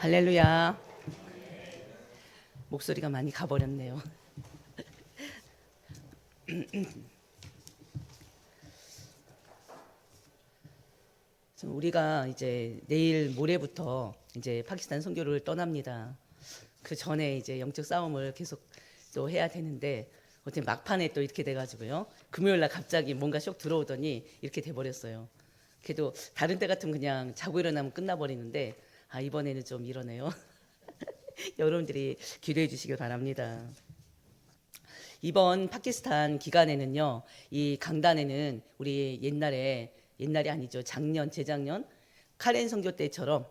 할렐루야. 목소리가 많이 가버렸네요. 우리가 이제 내일 모레부터 이제 파키스탄 선교를 떠납니다. 그 전에 이제 영적 싸움을 계속 또 해야 되는데 어떻게 막판에 또 이렇게 돼가지고요. 금요일 날 갑자기 뭔가 쇽 들어오더니 이렇게 돼버렸어요. 그래도 다른 때 같으면 그냥 자고 일어나면 끝나버리는데 이번에는 좀 이러네요. 여러분들이 기도해 주시길 바랍니다. 이번 파키스탄 기간에는요, 이 강단에는 우리 옛날이 아니죠. 재작년 카렌 선교 때처럼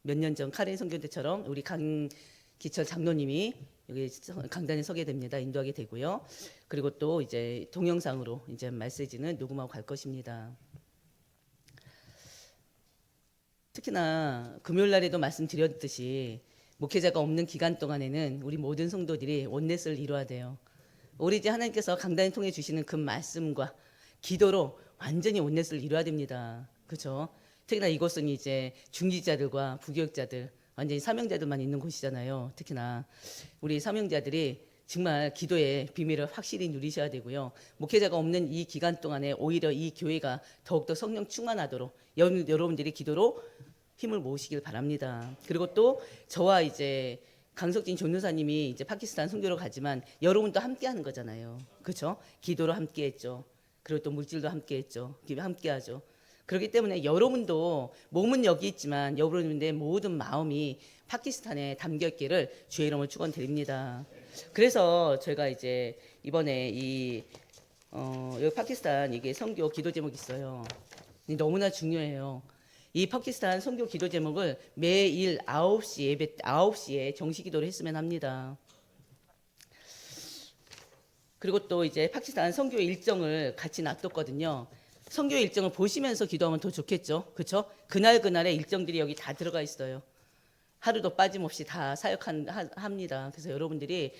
몇 년 전 카렌 선교 때처럼 우리 강기철 장로님이 여기 강단에 서게 됩니다. 인도하게 되고요. 그리고 또 이제 동영상으로 이제 메시지는 녹음하고 갈 것입니다. 특히나 금요일 날에도 말씀드렸듯이 목회자가 없는 기간 동안에는 우리 모든 성도들이 원넷을 이루어야 돼요. 우리 이제 하나님께서 강단을 통해 주시는 그 말씀과 기도로 완전히 원넷을 이루어야 됩니다. 그렇죠? 특히나 이곳은 이제 중지자들과 부교육자들, 완전히 사명자들만 있는 곳이잖아요. 특히나 우리 사명자들이 정말 기도의 비밀을 확실히 누리셔야 되고요. 목회자가 없는 이 기간 동안에 오히려 이 교회가 더욱더 성령 충만하도록 여러분들이 기도로 힘을 모으시길 바랍니다. 그리고 또 저와 이제 강석진 전도사님이 이제 파키스탄 선교로 가지만 여러분도 함께 하는 거잖아요. 그렇죠? 기도로 함께 했죠. 그리고 또 물질도 함께 했죠. 함께 하죠. 그렇기 때문에 여러분도 몸은 여기 있지만 여러분의 모든 마음이 파키스탄에 담겨 있기를 주의 이름으로 축원드립니다. 그래서 제가 이제 이번에 여기 파키스탄 이게 선교 기도 제목이 있어요. 너무나 중요해요. 이 파키스탄 선교 기도 제목을 매일 9시에 정식 기도를 했으면 합니다. 그리고 또 이제 파키스탄 선교 일정을 같이 놔뒀거든요. 선교 일정을 보시면서 기도하면 더 좋겠죠. 그렇죠? 그날의 일정들이 여기 다 들어가 있어요. 하루도 빠짐없이 다 사역합니다. 그래서 여러분들이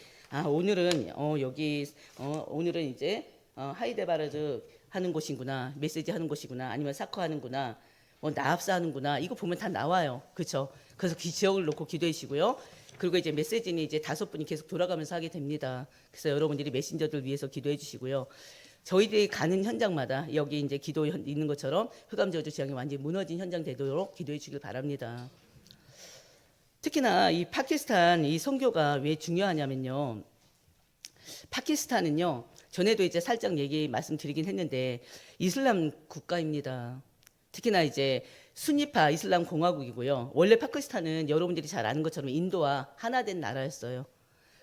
오늘은 오늘은 이제 하이데바르드 하는 곳이구나, 메시지 하는 곳이구나, 아니면 사커 하는구나, 나합사 하는구나, 이거 보면 다 나와요. 그렇죠? 그래서 지역을 놓고 기도하시고요. 그리고 이제 메시지는 이제 5분이 계속 돌아가면서 하게 됩니다. 그래서 여러분들이 메신저들 위해서 기도해 주시고요. 저희들이 가는 현장마다 여기 이제 기도 있는 것처럼 흑암저주 지향이 완전히 무너진 현장 되도록 기도해 주길 바랍니다. 특히나 이 파키스탄 이 선교가 왜 중요하냐면요. 파키스탄은요. 전에도 이제 살짝 말씀드리긴 했는데 이슬람 국가입니다. 특히나 이제 순니파 이슬람 공화국이고요. 원래 파키스탄은 여러분들이 잘 아는 것처럼 인도와 하나 된 나라였어요.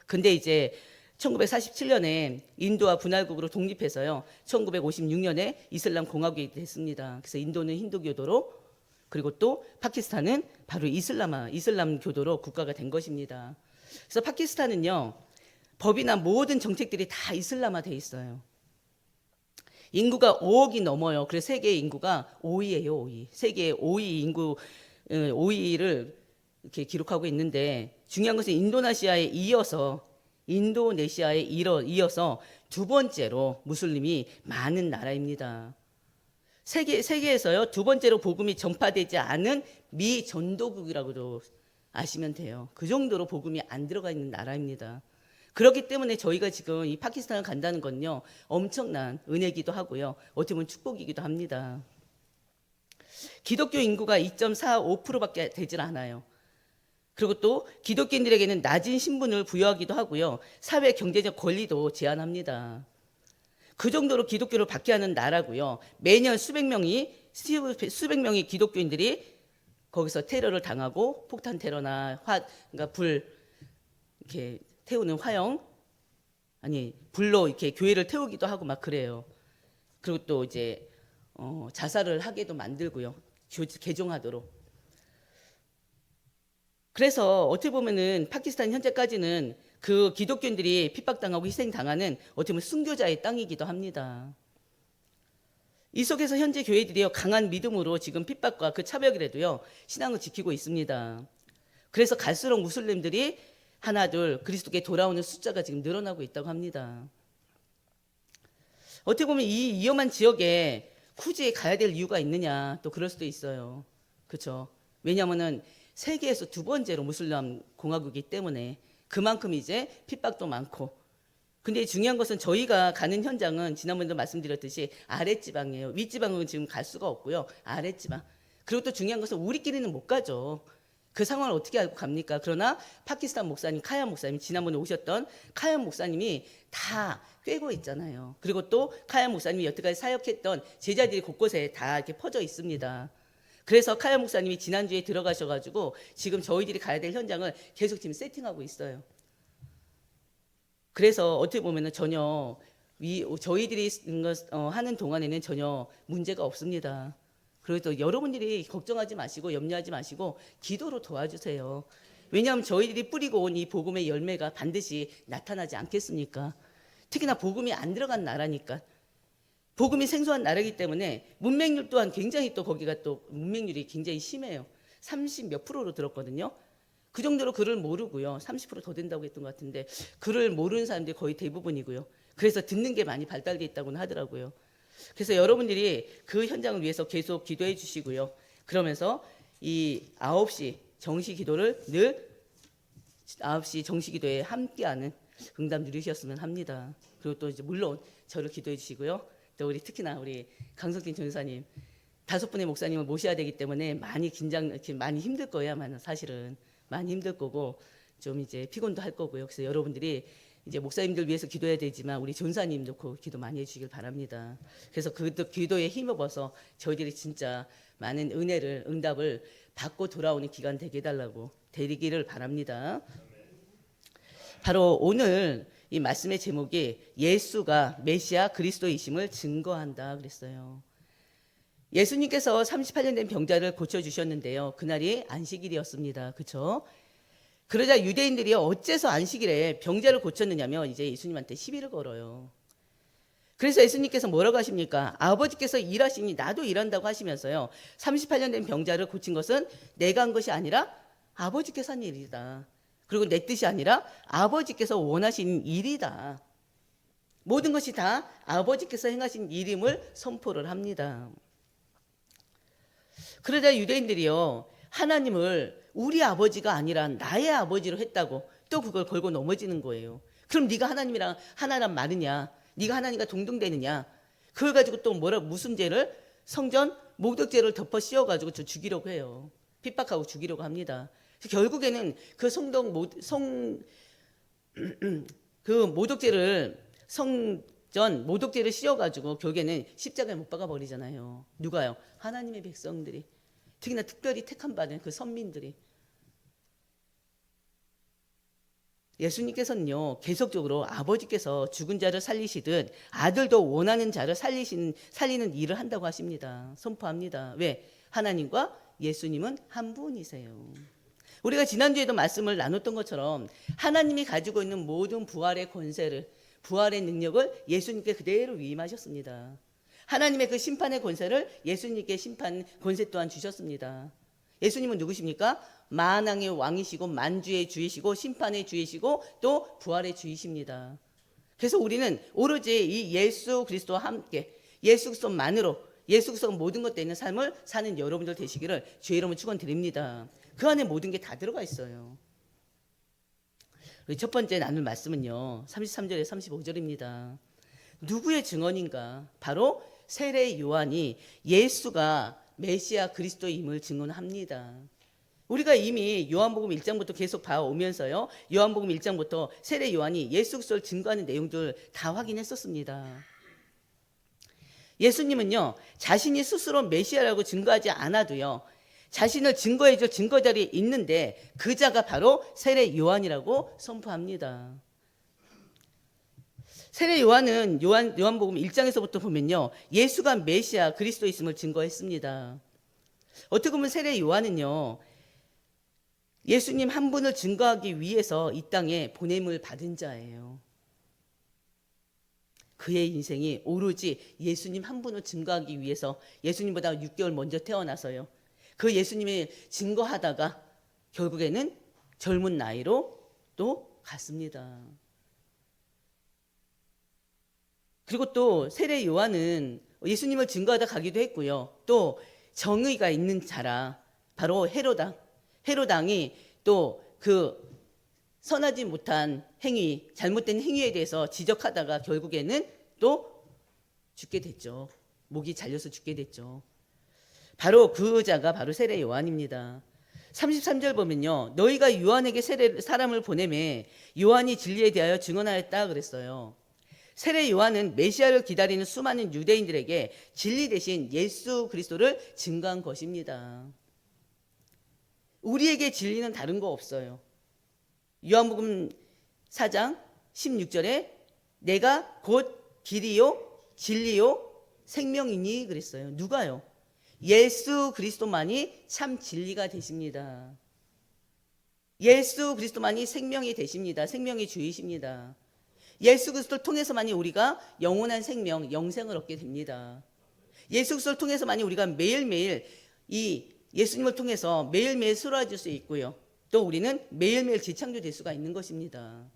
근데 이제 1947년에 인도와 분할국으로 독립해서요. 1956년에 이슬람 공화국이 됐습니다. 그래서 인도는 힌두교도로, 그리고 또 파키스탄은 바로 이슬람 교도로 국가가 된 것입니다. 그래서 파키스탄은요. 법이나 모든 정책들이 다 이슬람화 돼 있어요. 인구가 5억이 넘어요. 그래서 세계 인구가 5위예요, 5위. 세계 5위 인구 5위를 이렇게 기록하고 있는데 중요한 것은 인도네시아에 이어서 두 번째로 무슬림이 많은 나라입니다. 세계에서요 두 번째로 복음이 전파되지 않은 미전도국이라고도 아시면 돼요. 그 정도로 복음이 안 들어가 있는 나라입니다. 그렇기 때문에 저희가 지금 이 파키스탄을 간다는 건요 엄청난 은혜기도 하고요 어떻게 보면 축복이기도 합니다. 기독교 인구가 2.45%밖에 되질 않아요. 그리고 또 기독교인들에게는 낮은 신분을 부여하기도 하고요 사회 경제적 권리도 제한합니다. 그 정도로 기독교를 받게 하는 나라고요. 매년 수백 명이 기독교인들이 거기서 테러를 당하고 폭탄 테러나 그러니까 불 이렇게 태우는 불로 이렇게 교회를 태우기도 하고 막 그래요. 그리고 또 이제 자살을 하게도 만들고요. 개종하도록. 그래서 어떻게 보면은 파키스탄 현재까지는 그 기독교인들이 핍박당하고 희생당하는 어떻게 보면 순교자의 땅이기도 합니다. 이 속에서 현재 교회들이요 강한 믿음으로 지금 핍박과 그 차별이라도요 신앙을 지키고 있습니다. 그래서 갈수록 무슬림들이 하나둘 그리스도께 돌아오는 숫자가 지금 늘어나고 있다고 합니다. 어떻게 보면 이 위험한 지역에 굳이 가야 될 이유가 있느냐 또 그럴 수도 있어요. 그렇죠? 왜냐하면은 세계에서 두 번째로 무슬림 공화국이기 때문에 그만큼 이제 핍박도 많고. 근데 중요한 것은 저희가 가는 현장은 지난번에도 말씀드렸듯이 아랫지방이에요. 윗지방은 지금 갈 수가 없고요. 아랫지방. 그리고 또 중요한 것은 우리끼리는 못 가죠. 그 상황을 어떻게 알고 갑니까? 그러나 파키스탄 목사님, 카얀 목사님, 지난번에 오셨던 카얀 목사님이 다 꿰고 있잖아요. 그리고 또 카얀 목사님이 여태까지 사역했던 제자들이 곳곳에 다 이렇게 퍼져 있습니다. 그래서 카얀 목사님이 지난주에 들어가셔가지고 지금 저희들이 가야 될 현장을 계속 지금 세팅하고 있어요. 그래서 어떻게 보면은 전혀 저희들이 하는 동안에는 전혀 문제가 없습니다. 그리고 또 여러분들이 걱정하지 마시고 염려하지 마시고 기도로 도와주세요. 왜냐하면 저희들이 뿌리고 온 이 복음의 열매가 반드시 나타나지 않겠습니까? 특히나 복음이 안 들어간 나라니까. 복음이 생소한 나라이기 때문에 문맹률 또한 굉장히 또 거기가 또 문맹률이 굉장히 심해요. 30 몇 프로로 들었거든요. 그 정도로 글을 모르고요. 30% 더 된다고 했던 것 같은데 글을 모르는 사람들이 거의 대부분이고요. 그래서 듣는 게 많이 발달돼 있다고는 하더라고요. 그래서 여러분들이 그 현장을 위해서 계속 기도해 주시고요. 그러면서 이 9시 정시 기도를 늘 9시 정시 기도에 함께하는 응답 누리셨으면 합니다. 그리고 또 이제 물론 저를 기도해 주시고요. 또 우리 특히나 우리 강석진 전사님 5분의 목사님을 모셔야 되기 때문에 많이 많이 힘들 거예요. 사실은 많이 힘들 거고 좀 이제 피곤도 할 거고요. 그래서 여러분들이 이제 목사님들 위해서 기도해야 되지만 우리 전사님 놓고 기도 많이 해주시길 바랍니다. 그래서 그 기도에 힘입어서 저희들이 진짜 많은 은혜를 응답을 받고 돌아오는 기간 되게 해달라고 드리기를 바랍니다. 바로 오늘 이 말씀의 제목이 예수가 메시아 그리스도이심을 증거한다 그랬어요. 예수님께서 38년 된 병자를 고쳐주셨는데요. 그날이 안식일이었습니다. 그렇죠? 그러자 유대인들이 어째서 안식일에 병자를 고쳤느냐면 이제 예수님한테 시비를 걸어요. 그래서 예수님께서 뭐라고 하십니까? 아버지께서 일하시니 나도 일한다고 하시면서요. 38년 된 병자를 고친 것은 내가 한 것이 아니라 아버지께서 한 일이다. 그리고 내 뜻이 아니라 아버지께서 원하신 일이다. 모든 것이 다 아버지께서 행하신 일임을 선포를 합니다. 그러자 유대인들이요. 하나님을 우리 아버지가 아니라 나의 아버지로 했다고 또 그걸 걸고 넘어지는 거예요. 그럼 네가 하나님이랑 하나란 말이냐? 네가 하나님과 동등되느냐? 그걸 가지고 또 무슨 죄를 성전 목독죄를 덮어 씌워가지고 저 죽이려고 해요. 핍박하고 죽이려고 합니다. 결국에는 그 모독죄를 성전 모독죄를 씌워가지고 결국에는 십자가에 못 박아 버리잖아요. 누가요? 하나님의 백성들이. 특히나 특별히 택함 받은 그 선민들이. 예수님께서는요 계속적으로 아버지께서 죽은 자를 살리시듯 아들도 원하는 자를 살리는 일을 한다고 하십니다. 선포합니다. 왜? 하나님과 예수님은 한 분이세요. 우리가 지난주에도 말씀을 나눴던 것처럼 하나님이 가지고 있는 모든 부활의 권세를 부활의 능력을 예수님께 그대로 위임하셨습니다. 하나님의 그 심판의 권세를 예수님께 심판 권세 또한 주셨습니다. 예수님은 누구십니까? 만왕의 왕이시고 만주의 주이시고 심판의 주이시고 또 부활의 주이십니다. 그래서 우리는 오로지 이 예수 그리스도와 함께 예수 그리스도만으로 예수 그리스도가 모든 것 되는 삶을 사는 여러분들 되시기를 주의 이름으로 축원드립니다. 그 안에 모든 게 다 들어가 있어요. 우리 첫 번째 나눌 말씀은요 33절에 35절입니다. 누구의 증언인가? 바로 세례 요한이 예수가 메시아 그리스도임을 증언합니다. 우리가 이미 요한복음 1장부터 계속 봐오면서요. 요한복음 1장부터 세례 요한이 예수 그리스도를 증거하는 내용들 다 확인했었습니다. 예수님은요. 자신이 스스로 메시아라고 증거하지 않아도요. 자신을 증거해줄 증거 자리에 있는데 그 자가 바로 세례 요한이라고 선포합니다. 세례 요한은 요한복음 1장에서부터 보면요. 예수가 메시아 그리스도 있음을 증거했습니다. 어떻게 보면 세례 요한은요. 예수님 한 분을 증거하기 위해서 이 땅에 보냄을 받은 자예요. 그의 인생이 오로지 예수님 한 분을 증거하기 위해서 예수님보다 6개월 먼저 태어나서요. 그 예수님이 증거하다가 결국에는 젊은 나이로 또 갔습니다. 그리고 또 세례 요한은 예수님을 증거하다 가기도 했고요. 또 정의가 있는 자라 바로 헤로다. 헤롯 왕이 또 그 선하지 못한 행위, 잘못된 행위에 대해서 지적하다가 결국에는 또 죽게 됐죠. 목이 잘려서 죽게 됐죠. 바로 그 자가 바로 세례 요한입니다. 33절 보면요. 너희가 요한에게 사람을 보내매 요한이 진리에 대하여 증언하였다 그랬어요. 세례 요한은 메시아를 기다리는 수많은 유대인들에게 진리 대신 예수 그리스도를 증거한 것입니다. 우리에게 진리는 다른 거 없어요. 요한복음 4장 16절에 내가 곧 길이요 진리요 생명이니 그랬어요. 누가요? 예수 그리스도만이 참 진리가 되십니다. 예수 그리스도만이 생명이 되십니다. 생명의 주이십니다. 예수 그리스도를 통해서만이 우리가 영원한 생명, 영생을 얻게 됩니다. 예수 그리스도를 통해서만이 우리가 매일매일 이 예수님을 통해서 매일매일 쓰러질 수 있고요. 또 우리는 매일매일 재창조될 수가 있는 것입니다.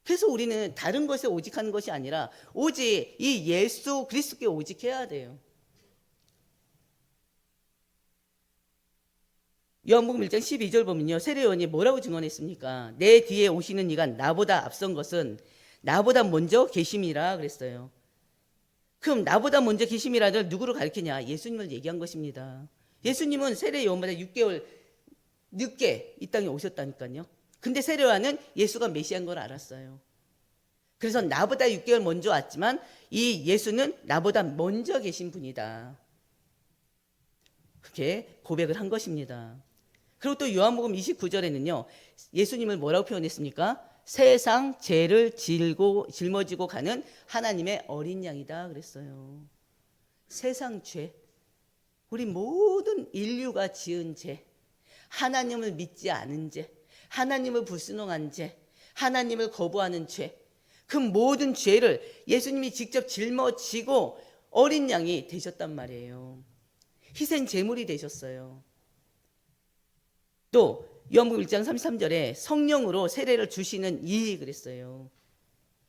그래서 우리는 다른 것에 오직하는 것이 아니라 오직 이 예수 그리스도께 오직해야 돼요. 요한복음 1장 12절 보면요. 세례 요한이 뭐라고 증언했습니까? 내 뒤에 오시는 이가 나보다 앞선 것은 나보다 먼저 계심이라 그랬어요. 그럼 나보다 먼저 계심이라는 누구를 가리키냐? 예수님을 얘기한 것입니다. 예수님은 세례 요한보다 6개월 늦게 이 땅에 오셨다니까요. 근데 세례 요한은 예수가 메시아인 걸 알았어요. 그래서 나보다 6개월 먼저 왔지만 이 예수는 나보다 먼저 계신 분이다. 그렇게 고백을 한 것입니다. 그리고 또 요한복음 29절에는요. 예수님을 뭐라고 표현했습니까? 세상 죄를 짊어지고 가는 하나님의 어린 양이다 그랬어요. 세상 죄, 우리 모든 인류가 지은 죄, 하나님을 믿지 않은 죄, 하나님을 불순종한 죄, 하나님을 거부하는 죄, 그 모든 죄를 예수님이 직접 짊어지고 어린 양이 되셨단 말이에요. 희생 제물이 되셨어요. 또 요한복음 1장 33절에 성령으로 세례를 주시는 이 그랬어요.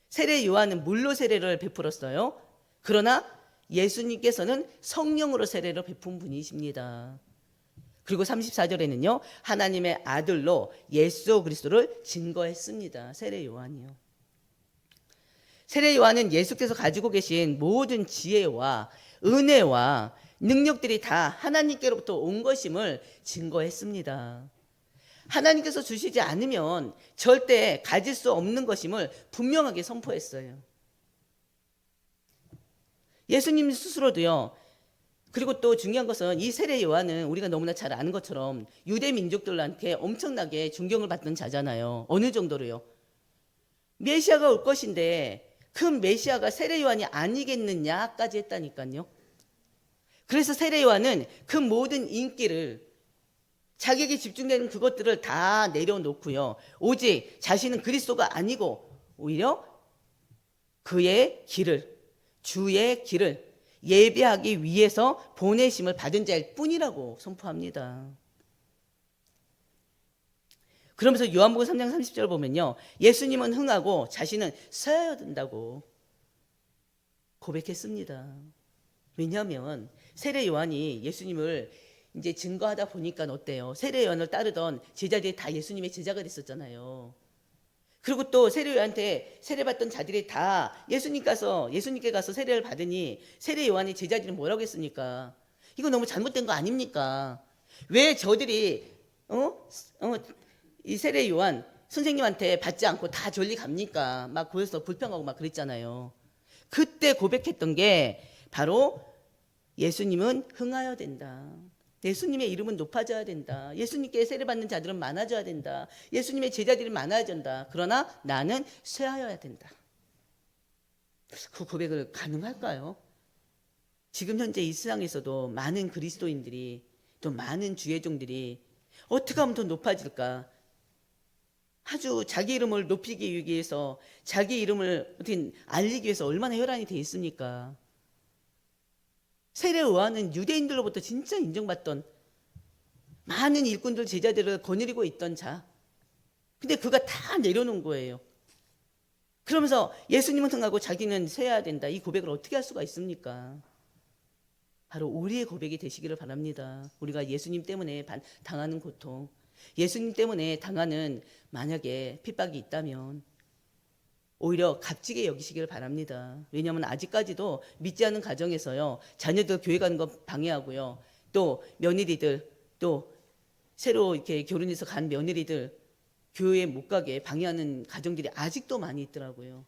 세례 요한은 물로 세례를 베풀었어요. 그러나 예수님께서는 성령으로 세례를 베푼 분이십니다. 그리고 34절에는요. 하나님의 아들로 예수 그리스도를 증거했습니다. 세례 요한이요. 세례 요한은 예수께서 가지고 계신 모든 지혜와 은혜와 능력들이 다 하나님께로부터 온 것임을 증거했습니다. 하나님께서 주시지 않으면 절대 가질 수 없는 것임을 분명하게 선포했어요. 예수님 스스로도요. 그리고 또 중요한 것은 이 세례 요한은 우리가 너무나 잘 아는 것처럼 유대 민족들한테 엄청나게 존경을 받던 자잖아요. 어느 정도로요? 메시아가 올 것인데 그 메시아가 세례 요한이 아니겠느냐까지 했다니까요. 그래서 세례 요한은 그 모든 인기를 자기에게 집중되는 그것들을 다 내려놓고요. 오직 자신은 그리스도가 아니고 오히려 그의 길을, 주의 길을 예배하기 위해서 보내심을 받은 자일 뿐이라고 선포합니다. 그러면서 요한복음 3장 30절 보면요. 예수님은 흥하고 자신은 서야 된다고 고백했습니다. 왜냐하면 세례 요한이 예수님을 이제 증거하다 보니까 어때요? 세례 요한을 따르던 제자들이 다 예수님의 제자가 됐었잖아요. 그리고 또 세례 요한한테 세례받던 자들이 다 예수님께 가서 세례를 받으니 세례 요한이 제자들은 뭐라고 했습니까? 이거 너무 잘못된 거 아닙니까? 왜 저들이 이 세례 요한 선생님한테 받지 않고 다 절리 갑니까? 막 거기서 불평하고 막 그랬잖아요. 그때 고백했던 게 바로 예수님은 흥하여야 된다. 예수님의 이름은 높아져야 된다. 예수님께 세례받는 자들은 많아져야 된다. 예수님의 제자들이 많아야 된다. 그러나 나는 쇠하여야 된다. 그 고백을 가능할까요? 지금 현재 이 세상에서도 많은 그리스도인들이 또 많은 주의 종들이 어떻게 하면 더 높아질까? 아주 자기 이름을 높이기 위해서 자기 이름을 어떻게 알리기 위해서 얼마나 혈안이 돼 있습니까? 세례 요한은 유대인들로부터 진짜 인정받던 많은 일꾼들 제자들을 거느리고 있던 자. 근데 그가 다 내려놓은 거예요. 그러면서 예수님은 흥하고 자기는 쇠야 된다. 이 고백을 어떻게 할 수가 있습니까? 바로 우리의 고백이 되시기를 바랍니다. 우리가 예수님 때문에 당하는 고통, 예수님 때문에 당하는 만약에 핍박이 있다면 오히려 값지게 여기시기를 바랍니다. 왜냐하면 아직까지도 믿지 않는 가정에서요, 자녀들 교회 가는 거 방해하고요, 또 며느리들, 또 새로 이렇게 결혼해서 간 며느리들 교회에 못 가게 방해하는 가정들이 아직도 많이 있더라고요.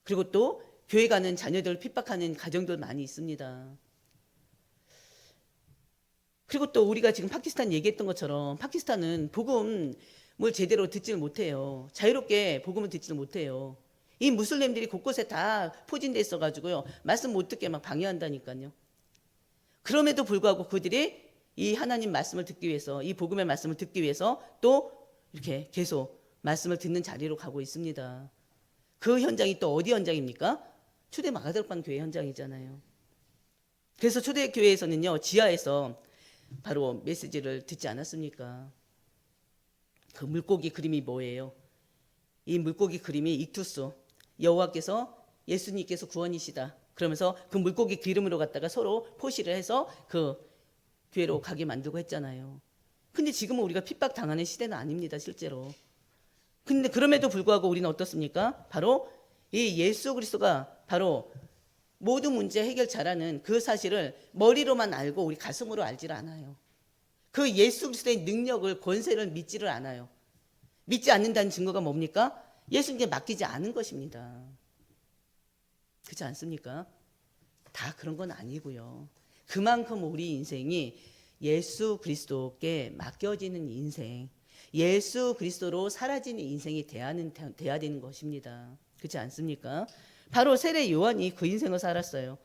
그리고 또 교회 가는 자녀들 핍박하는 가정들 많이 있습니다. 그리고 또 우리가 지금 파키스탄 얘기했던 것처럼 파키스탄은 복음을 제대로 듣지를 못해요. 자유롭게 복음을 듣지를 못해요. 이 무슬림들이 곳곳에 다 포진돼 있어가지고요, 말씀 못 듣게 막 방해한다니까요. 그럼에도 불구하고 그들이 이 하나님 말씀을 듣기 위해서, 이 복음의 말씀을 듣기 위해서 또 이렇게 계속 말씀을 듣는 자리로 가고 있습니다. 그 현장이 또 어디 현장입니까? 초대 마가다락방 교회 현장이잖아요. 그래서 초대교회에서는요, 지하에서 바로 메시지를 듣지 않았습니까? 그 물고기 그림이 뭐예요? 이 물고기 그림이 익투스, 여호와께서 예수님께서 구원이시다 그러면서 그 물고기 기름으로 갖다가 서로 포시를 해서 그 교회로 가게 만들고 했잖아요. 근데 지금은 우리가 핍박 당하는 시대는 아닙니다, 실제로. 근데 그럼에도 불구하고 우리는 어떻습니까? 바로 이 예수 그리스도가 바로 모든 문제 해결자라는 그 사실을 머리로만 알고 우리 가슴으로 알지를 않아요. 그 예수 그리스도의 능력을, 권세를 믿지를 않아요. 믿지 않는다는 증거가 뭡니까? 예수님께 맡기지 않은 것입니다. 그렇지 않습니까? 다 그런 건 아니고요. 그만큼 우리 인생이 예수 그리스도께 맡겨지는 인생, 예수 그리스도로 사라지는 인생이 돼야 되는 것입니다. 그렇지 않습니까? 바로 세례 요한이 그 인생을 살았어요.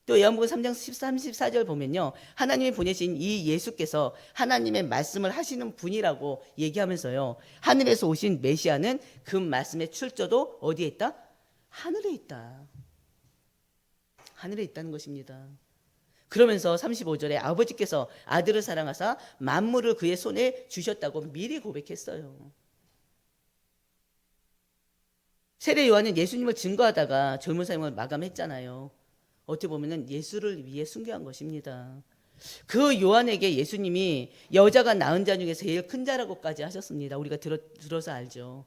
또 요한복음 3장 34절 보면요, 하나님이 보내신 이 예수께서 하나님의 말씀을 하시는 분이라고 얘기하면서요, 하늘에서 오신 메시아는 그 말씀의 출처도 어디에 있다? 하늘에 있다. 하늘에 있다는 것입니다. 그러면서 35절에 아버지께서 아들을 사랑하사 만물을 그의 손에 주셨다고 미리 고백했어요. 세례 요한은 예수님을 증거하다가 젊은 삶을 마감했잖아요. 어떻게 보면 예수를 위해 순교한 것입니다. 그 요한에게 예수님이 여자가 낳은 자 중에 제일 큰 자라고까지 하셨습니다. 우리가 들어서 알죠.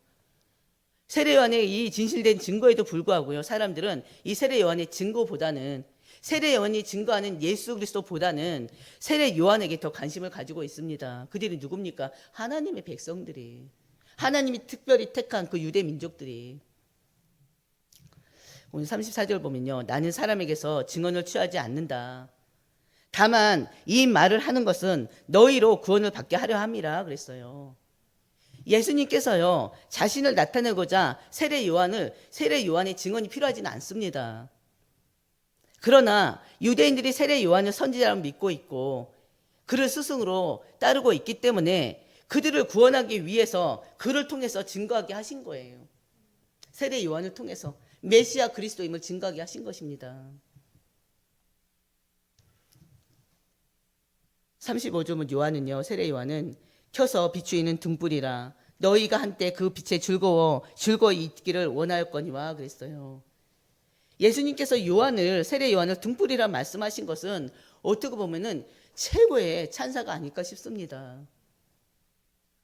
세례 요한의 이 진실된 증거에도 불구하고요, 사람들은 이 세례 요한의 증거보다는, 세례 요한이 증거하는 예수 그리스도보다는 세례 요한에게 더 관심을 가지고 있습니다. 그들이 누굽니까? 하나님의 백성들이, 하나님이 특별히 택한 그 유대 민족들이. 오늘 34절 보면요, 나는 사람에게서 증언을 취하지 않는다. 다만 이 말을 하는 것은 너희로 구원을 받게 하려 함이라 그랬어요. 예수님께서요, 자신을 나타내고자 세례 요한의 증언이 필요하지는 않습니다. 그러나 유대인들이 세례 요한을 선지자로 믿고 있고 그를 스승으로 따르고 있기 때문에 그들을 구원하기 위해서 그를 통해서 증거하게 하신 거예요. 세례 요한을 통해서 메시아 그리스도임을 증거하게 하신 것입니다. 35절 요한은요, 세례 요한은 켜서 비추이는 등불이라 너희가 한때 그 빛에 즐거이 있기를 원하였거니와 그랬어요. 예수님께서 세례 요한을 등불이라 말씀하신 것은 어떻게 보면은 최고의 찬사가 아닐까 싶습니다.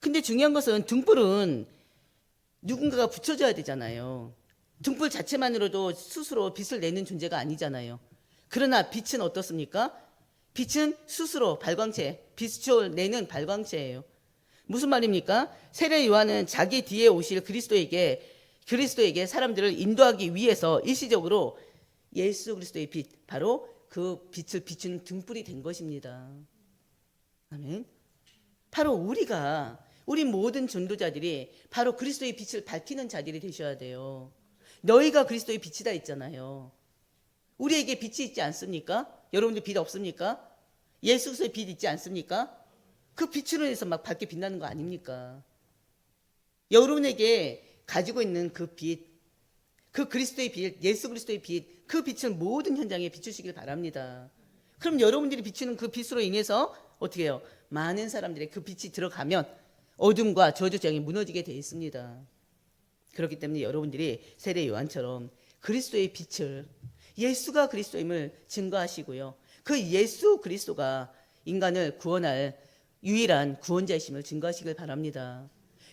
근데 중요한 것은 등불은 누군가가 붙여줘야 되잖아요. 등불 자체만으로도 스스로 빛을 내는 존재가 아니잖아요. 그러나 빛은 어떻습니까? 빛은 스스로 빛을 내는 발광체예요. 무슨 말입니까? 세례 요한은 자기 뒤에 오실 그리스도에게 사람들을 인도하기 위해서 일시적으로 예수 그리스도의 빛, 바로 그 빛을 비추는 등불이 된 것입니다. 아멘. 바로 우리 모든 전도자들이 바로 그리스도의 빛을 밝히는 자들이 되셔야 돼요. 너희가 그리스도의 빛이다 있잖아요. 우리에게 빛이 있지 않습니까? 여러분들 빛 없습니까? 예수 그리스도의 빛 있지 않습니까? 그 빛으로 해서 막 밝게 빛나는 거 아닙니까? 여러분에게 가지고 있는 그 빛, 그 그리스도의 빛, 예수 그리스도의 빛, 그 빛을 모든 현장에 비추시길 바랍니다. 그럼 여러분들이 비추는 그 빛으로 인해서 어떻게 해요? 많은 사람들의 그 빛이 들어가면 어둠과 저주장이 무너지게 되어 있습니다. 그렇기 때문에 여러분들이 세례 요한처럼 그리스도의 빛을, 예수가 그리스도임을 증거하시고요, 그 예수 그리스도가 인간을 구원할 유일한 구원자이심을 증거하시길 바랍니다.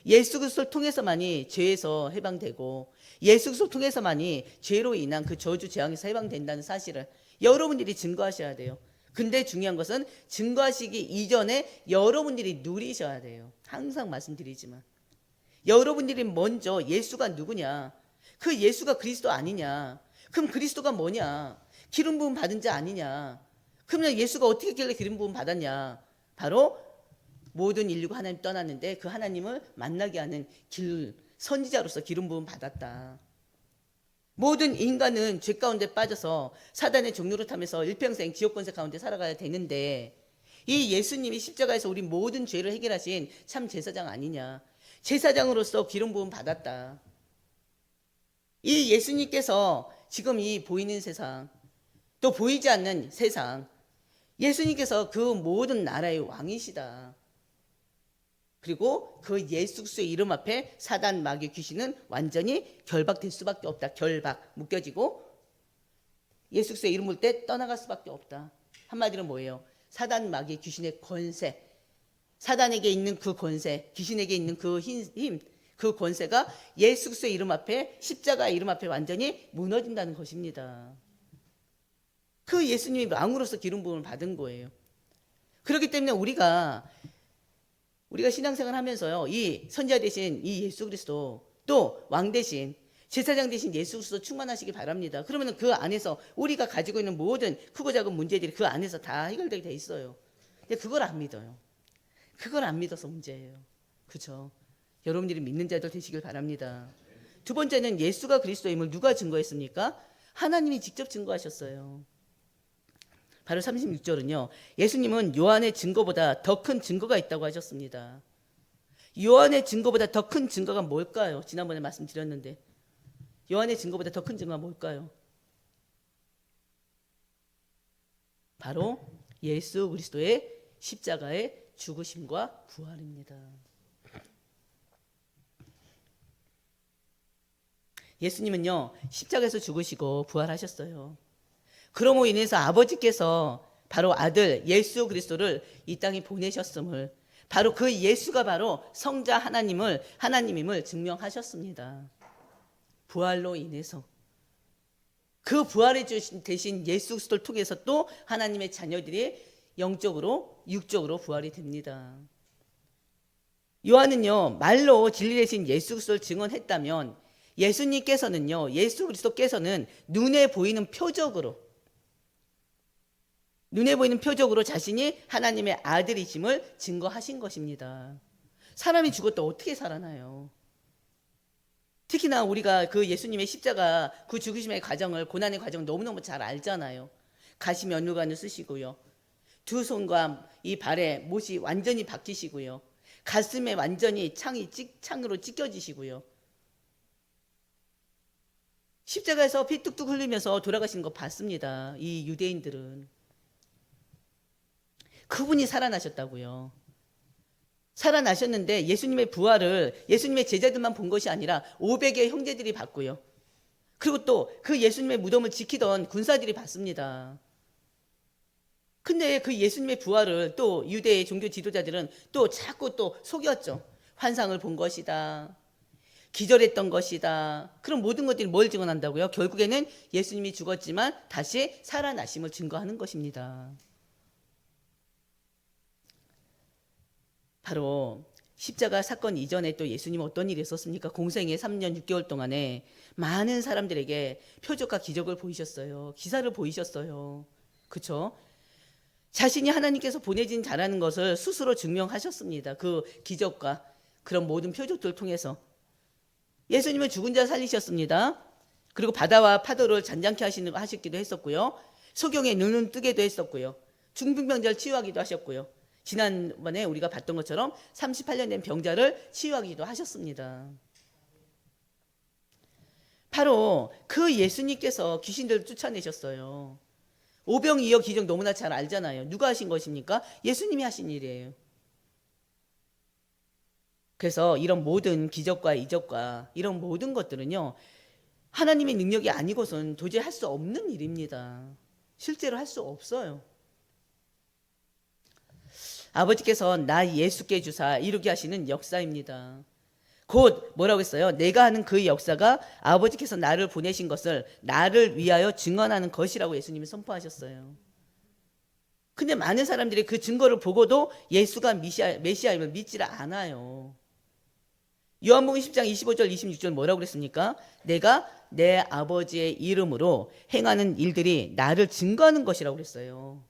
예수 그리스도를 통해서만이 죄에서 해방되고 예수 그리스도를 통해서만이 죄로 인한 그 저주 재앙에서 해방된다는 사실을 여러분들이 증거하셔야 돼요. 근데 중요한 것은 증거하시기 이전에 여러분들이 누리셔야 돼요. 항상 말씀드리지만 여러분들이 먼저 예수가 누구냐, 그 예수가 그리스도 아니냐, 그럼 그리스도가 뭐냐, 기름 부음 받은 자 아니냐, 그러면 예수가 어떻게 길래 기름 부음 받았냐, 바로 모든 인류가 하나님 떠났는데 그 하나님을 만나게 하는 선지자로서 기름 부음 받았다. 모든 인간은 죄 가운데 빠져서 사단의 종로를 타면서 일평생 지옥 권세 가운데 살아가야 되는데 이 예수님이 십자가에서 우리 모든 죄를 해결하신 참 제사장 아니냐, 제사장으로서 기름 부음 받았다. 이 예수님께서 지금 이 보이는 세상, 또 보이지 않는 세상, 예수님께서 그 모든 나라의 왕이시다. 그리고 그 예수 그리스도의 이름 앞에 사단, 마귀, 귀신은 완전히 결박될 수밖에 없다. 결박, 묶여지고 예수 그리스도의 이름 볼 때 떠나갈 수밖에 없다. 한마디로 뭐예요? 사단, 마귀, 귀신의 권세, 사단에게 있는 그 권세, 귀신에게 있는 그 힘, 그 권세가 예수 그리스도의 이름 앞에, 십자가의 이름 앞에 완전히 무너진다는 것입니다. 그 예수님이 왕으로서 기름 부음을 받은 거예요. 그렇기 때문에 우리가 신앙생활 하면서요, 이 선지자 대신 이 예수 그리스도, 또 왕 대신 제사장 대신 예수 그리스도 충만하시기 바랍니다. 그러면 그 안에서 우리가 가지고 있는 모든 크고 작은 문제들이 그 안에서 다 해결되게 돼 있어요. 근데 그걸 안 믿어요. 그걸 안 믿어서 문제예요. 그렇죠? 여러분들이 믿는 자들 되시길 바랍니다. 두 번째는 예수가 그리스도임을 누가 증거했습니까? 하나님이 직접 증거하셨어요. 바로 36절은요. 예수님은 요한의 증거보다 더 큰 증거가 있다고 하셨습니다. 요한의 증거보다 더 큰 증거가 뭘까요? 지난번에 말씀드렸는데 요한의 증거보다 더 큰 증거가 뭘까요? 바로 예수 그리스도의 십자가의 죽으심과 부활입니다. 예수님은요, 십자가에서 죽으시고 부활하셨어요. 그러므로 인해서 아버지께서 바로 아들 예수 그리스도를 이 땅에 보내셨음을, 바로 그 예수가 바로 성자 하나님임을 증명하셨습니다. 부활로 인해서 그 부활해 주신 대신 예수 그리스도를 통해서 또 하나님의 자녀들이 영적으로 육적으로 부활이 됩니다. 요한은요, 말로 진리 대신 예수 그리스도를 증언했다면 예수님께서는요, 예수 그리스도께서는 눈에 보이는 표적으로 자신이 하나님의 아들이심을 증거하신 것입니다. 사람이 죽었다 어떻게 살아나요? 특히나 우리가 그 예수님의 십자가 그 죽으심의 과정을, 고난의 과정을 너무너무 잘 알잖아요. 가시 면류관을 쓰시고요, 두 손과 이 발에 못이 완전히 박히시고요, 가슴에 완전히 창으로 찢겨지시고요, 십자가에서 피 뚝뚝 흘리면서 돌아가신 거 봤습니다. 이 유대인들은. 그분이 살아나셨다고요. 살아나셨는데 예수님의 부활을 예수님의 제자들만 본 것이 아니라 500의 형제들이 봤고요, 그리고 또 그 예수님의 무덤을 지키던 군사들이 봤습니다. 근데 그 예수님의 부활을 또 유대의 종교 지도자들은 또 자꾸 또 속였죠. 환상을 본 것이다, 기절했던 것이다. 그럼 모든 것들이 뭘 증언한다고요? 결국에는 예수님이 죽었지만 다시 살아나심을 증거하는 것입니다. 바로 십자가 사건 이전에 또 예수님은 어떤 일이 있었습니까? 공생의 3년 6개월 동안에 많은 사람들에게 표적과 기적을 보이셨어요. 기사를 보이셨어요. 그렇죠? 자신이 하나님께서 보내진 자라는 것을 스스로 증명하셨습니다. 그 기적과 그런 모든 표적들을 통해서. 예수님은 죽은 자 살리셨습니다. 그리고 바다와 파도를 잔잔케 하시기도 했었고요, 소경의 눈을 뜨게도 했었고요, 중풍병자를 치유하기도 하셨고요, 지난번에 우리가 봤던 것처럼 38년 된 병자를 치유하기도 하셨습니다. 바로 그 예수님께서 귀신들을 쫓아내셨어요. 오병이어 기적 너무나 잘 알잖아요. 누가 하신 것입니까? 예수님이 하신 일이에요. 그래서 이런 모든 기적과 이적과 이런 모든 것들은요, 하나님의 능력이 아니고선 도저히 할 수 없는 일입니다. 실제로 할 수 없어요. 아버지께서 나 예수께 주사 이루게 하시는 역사입니다. 곧 뭐라고 했어요? 내가 하는 그 역사가 아버지께서 나를 보내신 것을 나를 위하여 증언하는 것이라고 예수님이 선포하셨어요. 근데 많은 사람들이 그 증거를 보고도 예수가 메시아임을 믿지를 않아요. 요한복음 10장 25절 26절 뭐라고 그랬습니까? 내가 내 아버지의 이름으로 행하는 일들이 나를 증거하는 것이라고 그랬어요.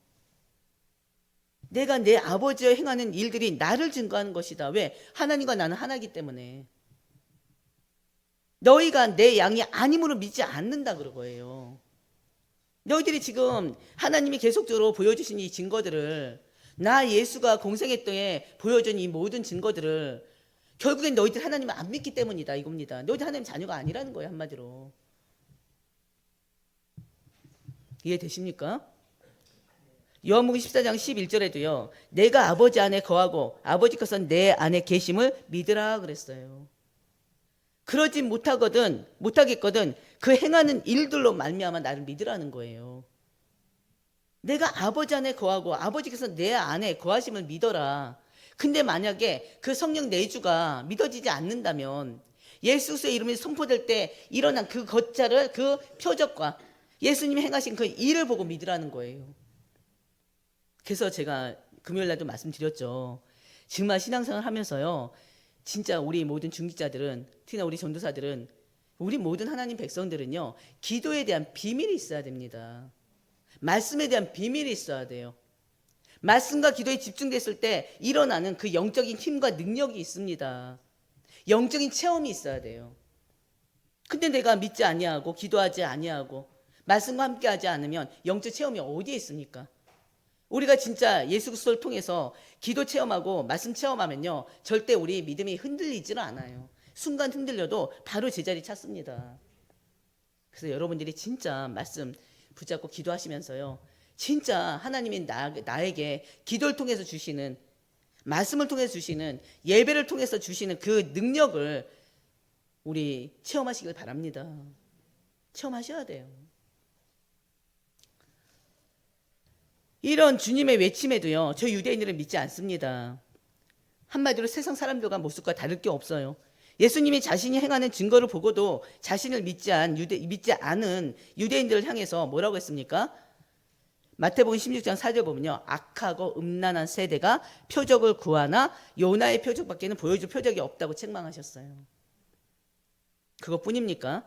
내가 내 아버지와 행하는 일들이 나를 증거하는 것이다. 왜? 하나님과 나는 하나이기 때문에. 너희가 내 양이 아님으로 믿지 않는다 그런 거예요. 너희들이 지금 하나님이 계속적으로 보여주신 이 증거들을, 나 예수가 공생애 때에 보여준 이 모든 증거들을 결국엔 너희들 하나님을 안 믿기 때문이다 이겁니다. 너희들 하나님 자녀가 아니라는 거예요, 한마디로. 이해되십니까? 요한복음 14장 11절에도요. 내가 아버지 안에 거하고 아버지께서 내 안에 계심을 믿으라 그랬어요. 그러지 못하겠거든 그 행하는 일들로 말미암아 나를 믿으라는 거예요. 내가 아버지 안에 거하고 아버지께서 내 안에 거하심을 믿어라. 근데 만약에 그 성령 내주가 믿어지지 않는다면 예수 그리스도의 이름이 선포될 때 일어난 그 겉자를, 그 표적과 예수님이 행하신 그 일을 보고 믿으라는 거예요. 그래서 제가 금요일 날도 말씀드렸죠. 정말 신앙생활 하면서요, 진짜 우리 모든 중직자들은, 특히나 우리 전도사들은, 우리 모든 하나님 백성들은요, 기도에 대한 비밀이 있어야 됩니다. 말씀에 대한 비밀이 있어야 돼요. 말씀과 기도에 집중됐을 때 일어나는 그 영적인 힘과 능력이 있습니다. 영적인 체험이 있어야 돼요. 근데 내가 믿지 아니하고 기도하지 아니하고 말씀과 함께하지 않으면 영적 체험이 어디에 있습니까? 우리가 진짜 예수 그리스도를 통해서 기도 체험하고 말씀 체험하면요, 절대 우리 믿음이 흔들리지는 않아요. 순간 흔들려도 바로 제자리 찾습니다. 그래서 여러분들이 진짜 말씀 붙잡고 기도하시면서요, 진짜 하나님이 나에게 기도를 통해서 주시는, 말씀을 통해서 주시는, 예배를 통해서 주시는 그 능력을 우리 체험하시길 바랍니다. 체험하셔야 돼요. 이런 주님의 외침에도요, 저 유대인들은 믿지 않습니다. 한마디로 세상 사람들과 모습과 다를 게 없어요. 예수님이 자신이 행하는 증거를 보고도 자신을 믿지 않은 유대인들을 향해서 뭐라고 했습니까? 마태복음 16장 4절 보면요, 악하고 음란한 세대가 표적을 구하나 요나의 표적밖에는 보여줄 표적이 없다고 책망하셨어요. 그것뿐입니까?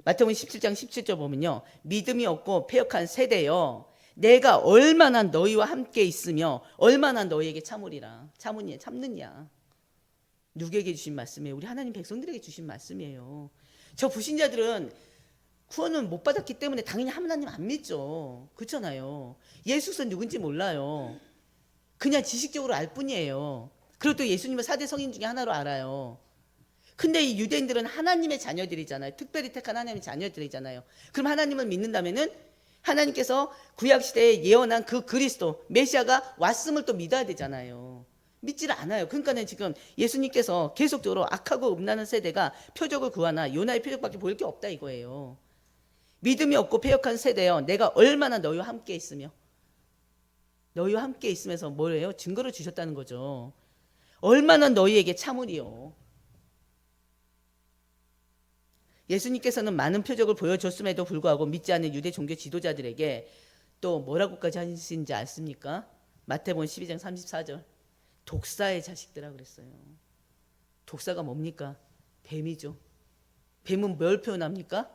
마태복음 17장 17절 보면요, 믿음이 없고 패역한 세대여, 내가 얼마나 너희와 함께 있으며 얼마나 너희에게 참느냐. 누구에게 주신 말씀이에요? 우리 하나님 백성들에게 주신 말씀이에요. 저 불신자들은 구원을 못 받았기 때문에 당연히 하나님 안 믿죠. 그렇잖아요. 예수가 누군지 몰라요. 그냥 지식적으로 알 뿐이에요. 그리고 또 예수님은 4대 성인 중에 하나로 알아요. 근데 이 유대인들은 하나님의 자녀들이잖아요. 특별히 택한 하나님의 자녀들이잖아요. 그럼 하나님을 믿는다면은 하나님께서 구약시대에 예언한 그 그리스도 메시아가 왔음을 또 믿어야 되잖아요. 믿지를 않아요. 그러니까는 지금 예수님께서 계속적으로 악하고 음란한 세대가 표적을 구하나 요나의 표적밖에 보일 게 없다 이거예요. 믿음이 없고 패역한 세대여, 내가 얼마나 너희와 함께 있으며, 너희와 함께 있으면서 뭐래요? 증거를 주셨다는 거죠. 얼마나 너희에게 참으리요. 예수님께서는 많은 표적을 보여줬음에도 불구하고 믿지 않는 유대 종교 지도자들에게 또 뭐라고까지 하신지 아십니까? 마태복음 12장 34절. 독사의 자식들아 그랬어요. 독사가 뭡니까? 뱀이죠. 뱀은 뭘 표현합니까?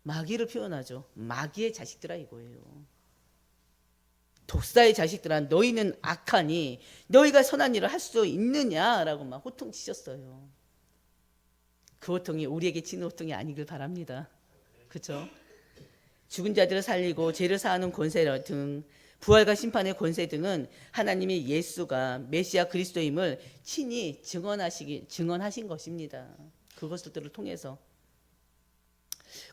마귀를 표현하죠. 마귀의 자식들아 이거예요. 독사의 자식들아, 너희는 악하니 너희가 선한 일을 할 수 있느냐라고 막 호통치셨어요. 그 호통이 우리에게 치는 호통이 아니길 바랍니다. 그렇죠? 죽은 자들을 살리고 죄를 사하는 권세 등, 부활과 심판의 권세 등은 하나님이 예수가 메시아 그리스도임을 친히 증언하신 것입니다. 그것들을 통해서.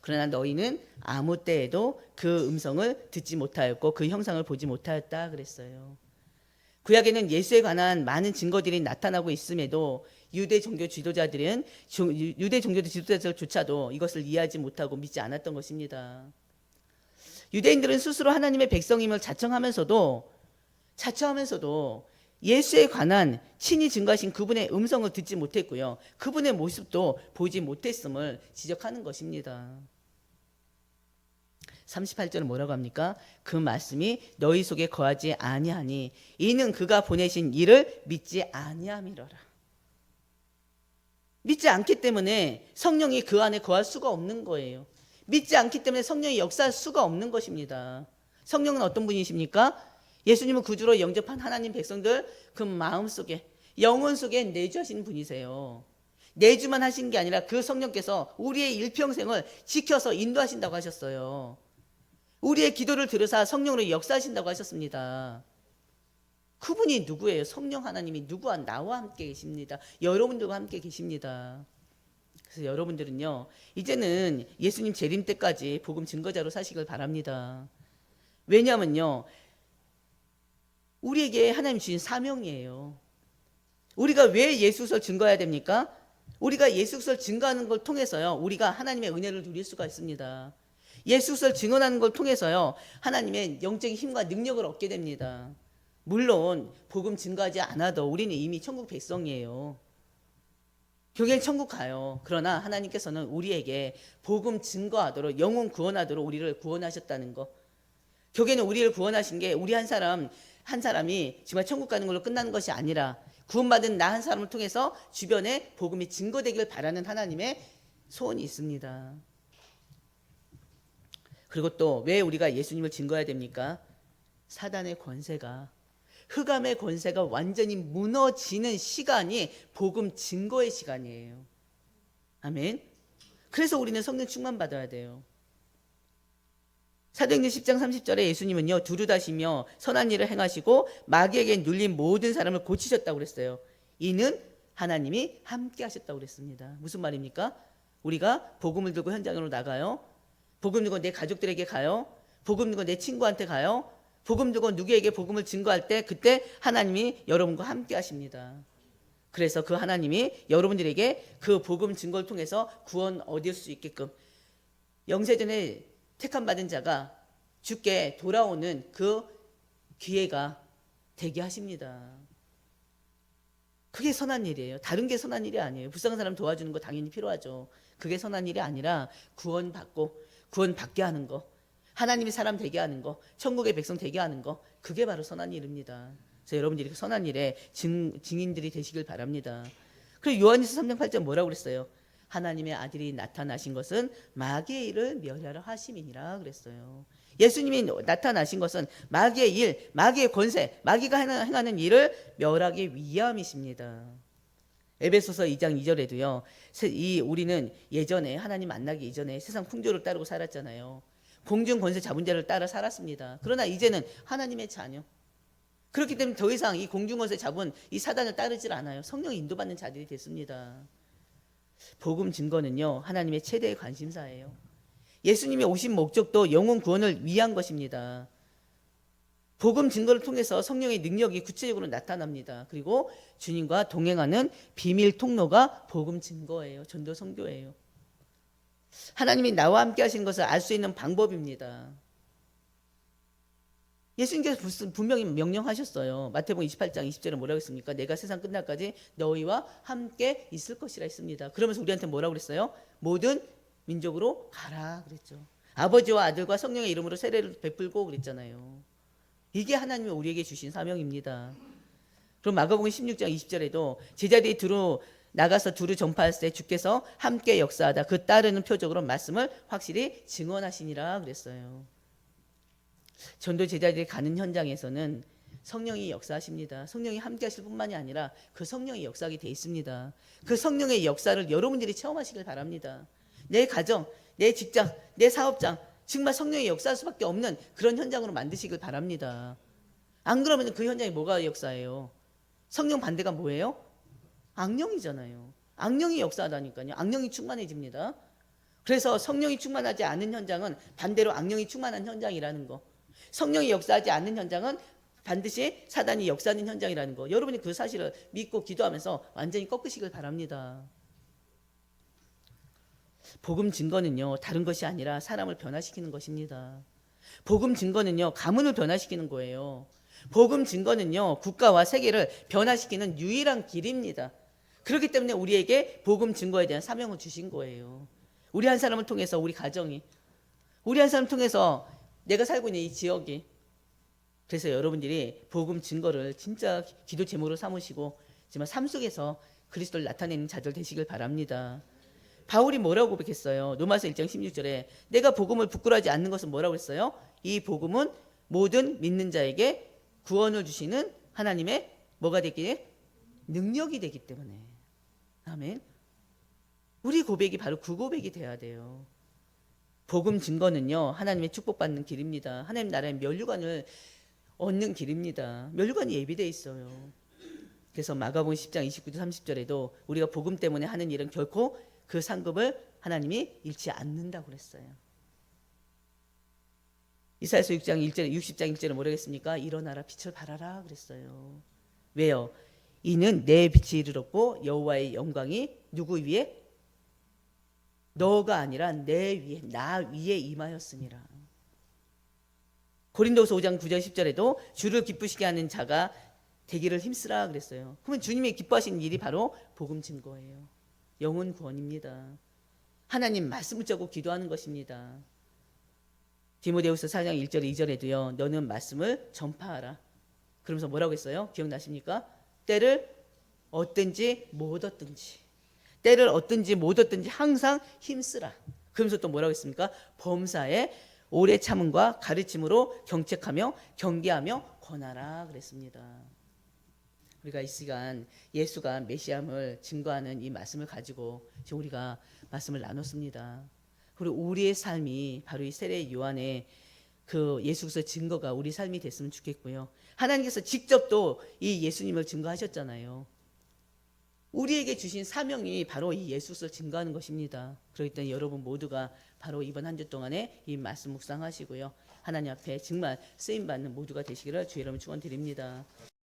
그러나 너희는 아무 때에도 그 음성을 듣지 못하였고 그 형상을 보지 못하였다 그랬어요. 구약에는 예수에 관한 많은 증거들이 나타나고 있음에도 유대 종교 지도자들조차도 이것을 이해하지 못하고 믿지 않았던 것입니다. 유대인들은 스스로 하나님의 백성임을 자청하면서도 예수에 관한 친히 증거하신 그분의 음성을 듣지 못했고요. 그분의 모습도 보지 못했음을 지적하는 것입니다. 38절은 뭐라고 합니까? 그 말씀이 너희 속에 거하지 아니하니 이는 그가 보내신 이를 믿지 아니함이로라. 믿지 않기 때문에 성령이 그 안에 거할 수가 없는 거예요. 믿지 않기 때문에 성령이 역사할 수가 없는 것입니다. 성령은 어떤 분이십니까? 예수님은 구주로 영접한 하나님 백성들 그 마음속에 영혼 속에 내주하신 분이세요. 내주만 하신 게 아니라 그 성령께서 우리의 일평생을 지켜서 인도하신다고 하셨어요. 우리의 기도를 들으사 성령으로 역사하신다고 하셨습니다. 그분이 누구예요? 성령 하나님이 누구와 나와 함께 계십니다. 여러분들과 함께 계십니다. 그래서 여러분들은요, 이제는 예수님 재림 때까지 복음 증거자로 사시길 바랍니다. 왜냐하면요, 우리에게 하나님 주신 사명이에요. 우리가 왜 예수를 증거해야 됩니까? 우리가 예수를 증거하는 걸 통해서요, 우리가 하나님의 은혜를 누릴 수가 있습니다. 예수를 증언하는 걸 통해서요, 하나님의 영적인 힘과 능력을 얻게 됩니다. 물론 복음 증거하지 않아도 우리는 이미 천국 백성이에요. 교회는 천국 가요. 그러나 하나님께서는 우리에게 복음 증거하도록 영혼 구원하도록 우리를 구원하셨다는 거. 교회는 우리를 구원하신 게 우리 한 사람이 정말 천국 가는 걸로 끝나는 것이 아니라 구원받은 나 한 사람을 통해서 주변에 복음이 증거되길 바라는 하나님의 소원이 있습니다. 그리고 또 왜 우리가 예수님을 증거해야 됩니까? 사단의 권세가, 흑암의 권세가 완전히 무너지는 시간이 복음 증거의 시간이에요. 아멘. 그래서 우리는 성령 충만 받아야 돼요. 사도행전 10장 30절에 예수님은요, 두루다시며 선한 일을 행하시고 마귀에게 눌린 모든 사람을 고치셨다고 그랬어요. 이는 하나님이 함께 하셨다고 그랬습니다. 무슨 말입니까? 우리가 복음을 들고 현장으로 나가요. 복음 들고 내 가족들에게 가요. 복음 들고 내 친구한테 가요. 복음 들고 누구에게 복음을 증거할 때 그때 하나님이 여러분과 함께 하십니다. 그래서 그 하나님이 여러분들에게 그 복음 증거를 통해서 구원 얻을 수 있게끔 영세전에 택함 받은 자가 주께 돌아오는 그 기회가 되게 하십니다. 그게 선한 일이에요. 다른 게 선한 일이 아니에요. 불쌍한 사람 도와주는 거 당연히 필요하죠. 그게 선한 일이 아니라 구원받게 하는 거, 하나님이 사람 되게 하는 거, 천국의 백성 되게 하는 거, 그게 바로 선한 일입니다. 그래서 여러분들이 그 선한 일의 증인들이 되시길 바랍니다. 그리고 요한일서 3장 8절 뭐라고 그랬어요? 하나님의 아들이 나타나신 것은 마귀의 일을 멸하려 하심이니라 그랬어요. 예수님이 나타나신 것은 마귀의 일, 마귀의 권세, 마귀가 행하는 일을 멸하기 위함이십니다. 에베소서 2장 2절에도요. 우리는 예전에 하나님 만나기 이전에 세상 풍조를 따르고 살았잖아요. 공중 권세 잡은 자를 따라 살았습니다. 그러나 이제는 하나님의 자녀. 그렇기 때문에 더 이상 이 공중 권세 잡은 이 사단을 따르질 않아요. 성령이 인도받는 자들이 됐습니다. 복음 증거는요, 하나님의 최대의 관심사예요. 예수님이 오신 목적도 영혼 구원을 위한 것입니다. 복음 증거를 통해서 성령의 능력이 구체적으로 나타납니다. 그리고 주님과 동행하는 비밀 통로가 복음 증거예요. 전도 선교예요. 하나님이 나와 함께 하시는 것을 알 수 있는 방법입니다. 예수님께서 분명히 명령하셨어요. 마태복음 28장 20절에 뭐라고 했습니까? 내가 세상 끝날까지 너희와 함께 있을 것이라 했습니다. 그러면서 우리한테 뭐라고 그랬어요? 모든 민족으로 가라 그랬죠. 아버지와 아들과 성령의 이름으로 세례를 베풀고 그랬잖아요. 이게 하나님이 우리에게 주신 사명입니다. 그럼 마가복음 16장 20절에도 제자들이 나가서 두루 전파할 때 주께서 함께 역사하다 그 따르는 표적으로 말씀을 확실히 증언하시니라 그랬어요. 전도 제자들이 가는 현장에서는 성령이 역사하십니다. 성령이 함께 하실 뿐만이 아니라 그 성령이 역사하게 돼 있습니다. 그 성령의 역사를 여러분들이 체험하시길 바랍니다. 내 가정, 내 직장, 내 사업장 정말 성령의 역사할 수밖에 없는 그런 현장으로 만드시길 바랍니다. 안 그러면 그 현장에 뭐가 역사예요? 성령 반대가 뭐예요? 악령이잖아요. 악령이 역사하다니까요. 악령이 충만해집니다. 그래서 성령이 충만하지 않은 현장은 반대로 악령이 충만한 현장이라는 거. 성령이 역사하지 않는 현장은 반드시 사단이 역사하는 현장이라는 거. 여러분이 그 사실을 믿고 기도하면서 완전히 꺾으시길 바랍니다. 복음 증거는요, 다른 것이 아니라 사람을 변화시키는 것입니다. 복음 증거는요, 가문을 변화시키는 거예요. 복음 증거는요, 국가와 세계를 변화시키는 유일한 길입니다. 그렇기 때문에 우리에게 복음 증거에 대한 사명을 주신 거예요. 우리 한 사람을 통해서 우리 가정이, 우리 한 사람 통해서 내가 살고 있는 이 지역이. 그래서 여러분들이 복음 증거를 진짜 기도 제목으로 삼으시고 정말 삶 속에서 그리스도를 나타내는 자들 되시길 바랍니다. 바울이 뭐라고 고백했어요? 로마서 1장 16절에 내가 복음을 부끄러워하지 않는 것은 뭐라고 했어요? 이 복음은 모든 믿는 자에게 구원을 주시는 하나님의 뭐가 되기에? 능력이 되기 때문에. 아멘. 우리 고백이 바로 그 고백이 돼야 돼요. 복음 증거는요, 하나님의 축복받는 길입니다. 하나님 나라의 면류관을 얻는 길입니다. 면류관이 예비되어 있어요. 그래서 마가복음 10장 29절 30절에도 우리가 복음 때문에 하는 일은 결코 그 상급을 하나님이 잃지 않는다고 그랬어요. 이사야서 6장 1절에 60장 1절에 뭐라고 했습니까? 일어나라 빛을 발하라 그랬어요. 왜요? 이는 내 빛이 이르렀고 여호와의 영광이 누구 위에? 너가 아니라 내 위에, 나 위에 임하였으니라. 고린도서 5장 9절 10절에도 주를 기쁘시게 하는 자가 되기를 힘쓰라 그랬어요. 그러면 주님이 기뻐하시는 일이 바로 복음 증거예요. 영혼 구원입니다. 하나님 말씀 붙잡고 기도하는 것입니다. 디모데후서 4장 1절 2절에도요. 너는 말씀을 전파하라. 그러면서 뭐라고 했어요? 기억나십니까? 때를 얻든지 못 얻든지, 때를 얻든지 못 얻든지 항상 힘쓰라. 그러면서 또 뭐라고 했습니까? 범사에 오래 참음과 가르침으로 경책하며 경계하며 권하라 그랬습니다. 우리가 이 시간 예수가 메시아임을 증거하는 이 말씀을 가지고 지금 우리가 말씀을 나눴습니다. 그리고 우리의 삶이 바로 이 세례 요한의 그 예수께서 증거가 우리 삶이 됐으면 좋겠고요. 하나님께서 직접 또 이 예수님을 증거하셨잖아요. 우리에게 주신 사명이 바로 이 예수를 증거하는 것입니다. 그렇기 때문에 여러분 모두가 바로 이번 한 주 동안에 이 말씀 묵상하시고요. 하나님 앞에 정말 쓰임받는 모두가 되시기를 주의 이름으로 축원드립니다.